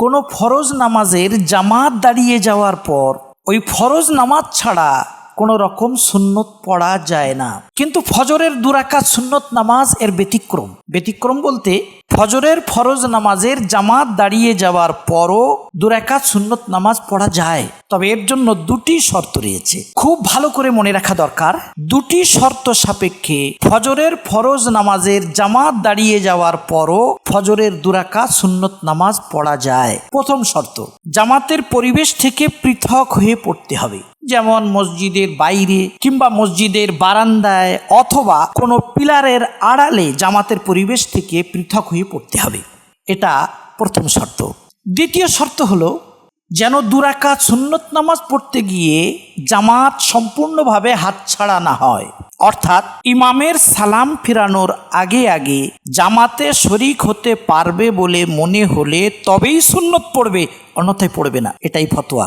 কোনো ফরজ নামাজের জামাত দাঁড়িয়ে যাওয়ার পর ওই ফরজ নামাজ ছাড়া কোনো রকম সুন্নত পড়া যায় না। কিন্তু ফজরের 2 রাকাত সুন্নত নামাজ এর ব্যতিক্রম বলতে ফজরের ফরজ নামাজের জামাত দাঁড়িয়ে যাওয়ার পরও 2 রাকাত সুন্নত নামাজ পড়া যায়, তবে এর জন্য 2টি শর্ত রয়েছে। খুব ভালো করে মনে রাখা দরকার, 2টি শর্ত সাপেক্ষে ফজরের ফরজ নামাজের জামাত দাঁড়িয়ে যাওয়ার পরও ফজরের 2 রাকাত সুন্নত নামাজ পড়া যায়। প্রথম শর্ত, জামাতের পরিবেশ থেকে পৃথক হয়ে পড়তে হবে, যেমন মসজিদের বাইরে কিংবা মসজিদের বারান্দায় অথবা কোনো পিলারের আড়ালে জামাতের পরিবেশ থেকে পৃথক হয়ে পড়তে হবে। এটা প্রথম শর্ত। দ্বিতীয় শর্ত হলো যেন 2 রাকাত সুন্নত নামাজ পড়তে গিয়ে জামাত সম্পূর্ণভাবে হাতছাড়া না হয়, অর্থাৎ ইমামের সালাম ফিরানোর আগে আগে জামাতে শরিক হতে পারবে বলে মনে হলে তবেই সুন্নত পড়বে, অন্যথায় পড়বে না। এটাই ফতোয়া।